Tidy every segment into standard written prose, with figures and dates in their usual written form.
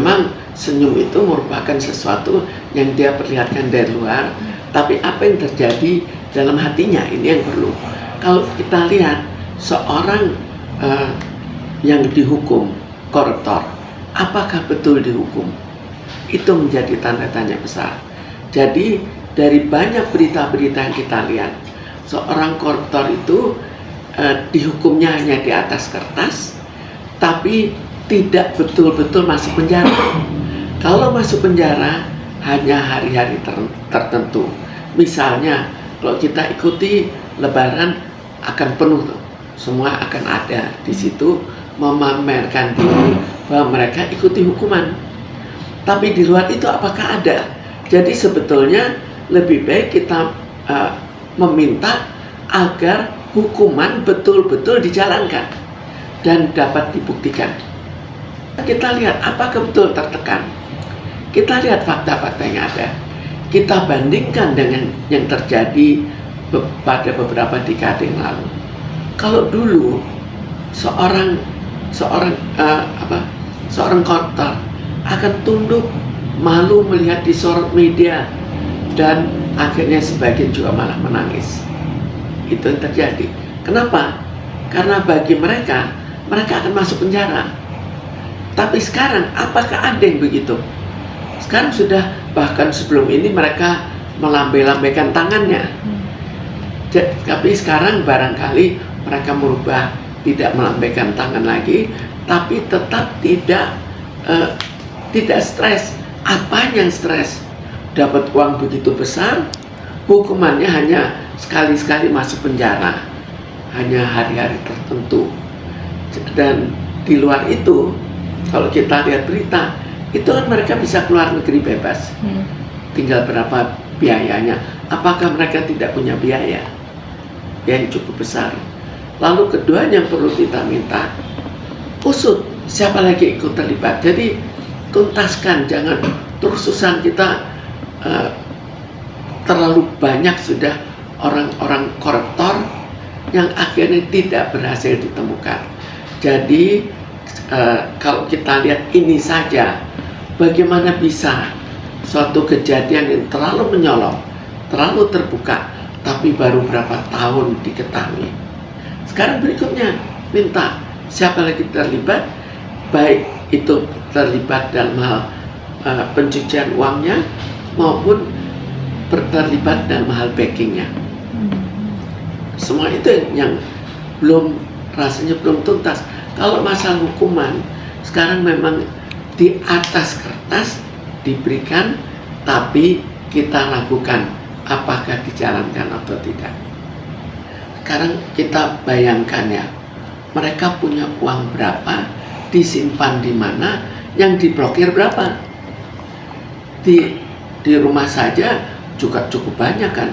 memang senyum itu merupakan sesuatu yang dia perlihatkan dari luar, tapi apa yang terjadi dalam hatinya ini yang perlu. Kalau kita lihat seorang yang dihukum koruptor, apakah betul dihukum? Itu menjadi tanda tanya besar. Jadi dari banyak berita-berita yang kita lihat, seorang koruptor itu dihukumnya hanya di atas kertas, tapi tidak betul-betul masuk penjara. Kalau masuk penjara hanya hari-hari tertentu. Misalnya kalau kita ikuti Lebaran akan penuh tuh. Semua akan ada di situ memamerkan diri bahwa mereka ikuti hukuman. Tapi di luar itu apakah ada? Jadi sebetulnya lebih baik kita meminta agar hukuman betul-betul dijalankan dan dapat dibuktikan. Kita lihat apakah betul tertekan. Kita lihat fakta-fakta yang ada. Kita bandingkan dengan yang terjadi pada beberapa dekade yang lalu. Kalau dulu seorang koruptor akan tunduk, malu melihat disorot media, dan akhirnya sebagian juga malah menangis. Itu yang terjadi. Kenapa? Karena bagi mereka akan masuk penjara. Tapi sekarang apakah ada yang begitu? Sekarang sudah, bahkan sebelum ini mereka melambai-lambaikan tangannya. Tapi sekarang barangkali mereka merubah, tidak melambaikan tangan lagi, tapi tetap tidak stres. Apa yang stres? Dapat uang begitu besar, hukumannya hanya sekali-sekali masuk penjara, hanya hari-hari tertentu. Dan di luar itu, kalau kita lihat berita, itu kan mereka bisa keluar negeri bebas. Tinggal berapa biayanya. Apakah mereka tidak punya biaya yang cukup besar? Lalu kedua yang perlu kita minta, usut siapa lagi ikut terlibat. Jadi tuntaskan, jangan terus-terusan kita terlalu banyak sudah orang-orang koruptor yang akhirnya tidak berhasil ditemukan. Jadi kalau kita lihat ini saja, bagaimana bisa suatu kejadian yang terlalu menyolong, terlalu terbuka, tapi baru berapa tahun diketahui. Sekarang berikutnya minta siapa lagi terlibat, baik itu terlibat dalam hal pencucian uangnya maupun terlibat dalam hal backingnya. Semua itu yang rasanya belum tuntas. Kalau masalah hukuman sekarang memang di atas kertas diberikan, tapi kita lakukan apakah dijalankan atau tidak. Sekarang kita bayangkan ya, mereka punya uang berapa, disimpan di mana, yang diblokir berapa. Di rumah saja juga cukup banyak kan.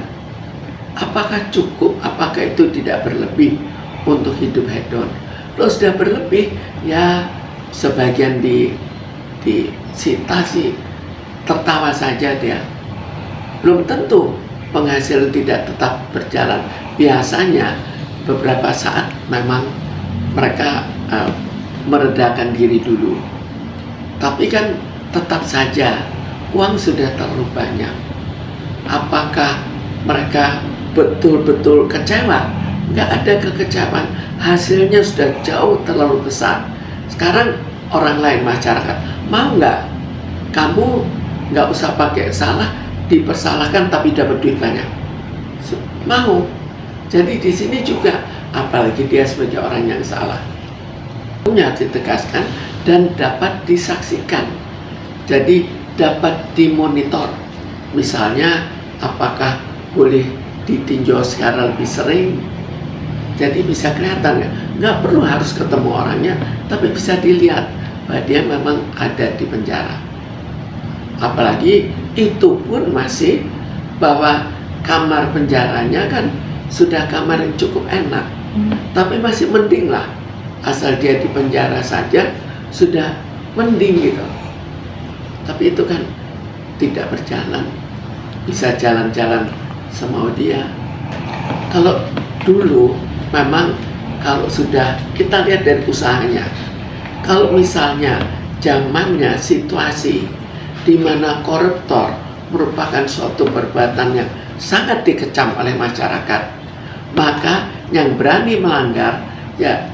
Apakah cukup? Apakah itu tidak berlebih untuk hidup hedon? Kalau sudah berlebih, ya sebagian disita sih, tertawa saja dia. Belum tentu penghasilan tidak tetap berjalan. Biasanya beberapa saat memang mereka meredakan diri dulu. Tapi kan tetap saja uang sudah terlalu banyak. Apakah mereka betul-betul kecewa? Nggak ada kekecewaan. Hasilnya sudah jauh terlalu besar. Sekarang orang lain masyarakat, mau nggak kamu nggak usah pakai salah, dipersalahkan tapi dapat duit banyak? Mau. Jadi di sini juga, apalagi dia sebagai orang yang salah, punya ditegaskan dan dapat disaksikan. Jadi dapat dimonitor. Misalnya apakah boleh ditinjau secara lebih sering. Jadi bisa kelihatan, nggak perlu harus ketemu orangnya, tapi bisa dilihat bahwa dia memang ada di penjara. Apalagi itu pun masih bahwa kamar penjaranya kan sudah kamar yang cukup enak, tapi masih mending lah, asal dia di penjara saja sudah mending gitu. Tapi itu kan tidak berjalan, bisa jalan-jalan semau dia. Kalau dulu memang kalau sudah kita lihat dari usahanya, kalau misalnya zamannya situasi di mana koruptor merupakan suatu perbuatan yang sangat dikecam oleh masyarakat, maka yang berani melanggar ya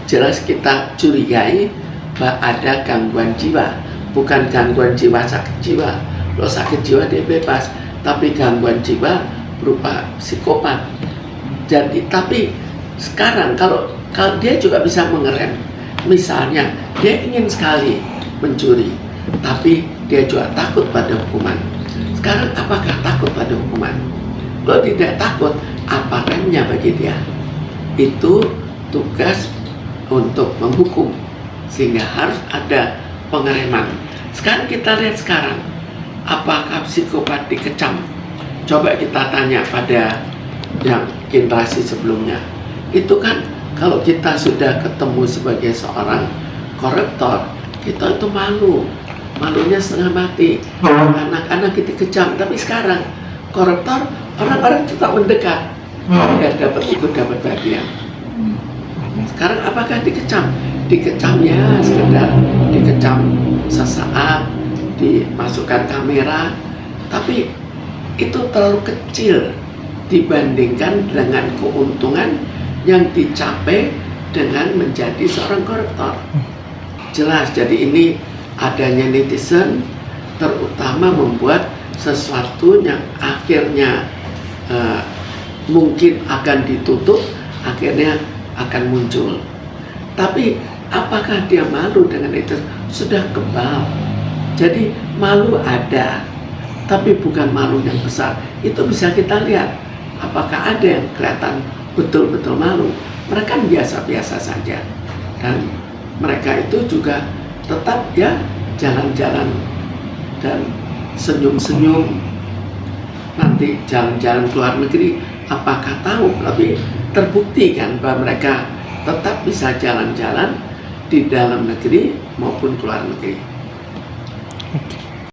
jelas kita curigai bahwa ada gangguan jiwa, bukan gangguan jiwa sakit jiwa. Kalau sakit jiwa dia bebas, tapi gangguan jiwa berupa psikopat. Jadi tapi sekarang kalau dia juga bisa mengerem, misalnya dia ingin sekali mencuri, tapi dia juga takut pada hukuman. Sekarang apakah takut pada hukuman? Kalau tidak takut, apa remnya bagi dia? Itu tugas untuk menghukum, sehingga harus ada pengereman. Sekarang kita lihat sekarang, apakah psikopat dikecam? Coba kita tanya pada yang generasi sebelumnya. Itu kan kalau kita sudah ketemu sebagai seorang koruptor, kita itu malunya setengah mati. Anak-anak kita kecam, tapi sekarang koruptor orang-orang tetap mendekat, biar dapat bagian. Sekarang apakah dikecam? Dikecamnya sekedar dikecam sesaat, dimasukkan kamera, tapi itu terlalu kecil dibandingkan dengan keuntungan yang dicapai dengan menjadi seorang koruptor. Jelas, jadi ini adanya netizen terutama membuat sesuatu yang akhirnya mungkin akan ditutup, akhirnya akan muncul. Tapi apakah dia malu dengan itu? Sudah kebal. Jadi malu ada, tapi bukan malu yang besar. Itu bisa kita lihat. Apakah ada yang kelihatan betul-betul malu? Mereka biasa-biasa saja. Dan mereka itu juga tetap ya jalan-jalan dan senyum-senyum. Nanti jalan-jalan ke luar negeri, apakah tahu? Tapi terbukti kan bahwa mereka tetap bisa jalan-jalan di dalam negeri maupun ke luar negeri.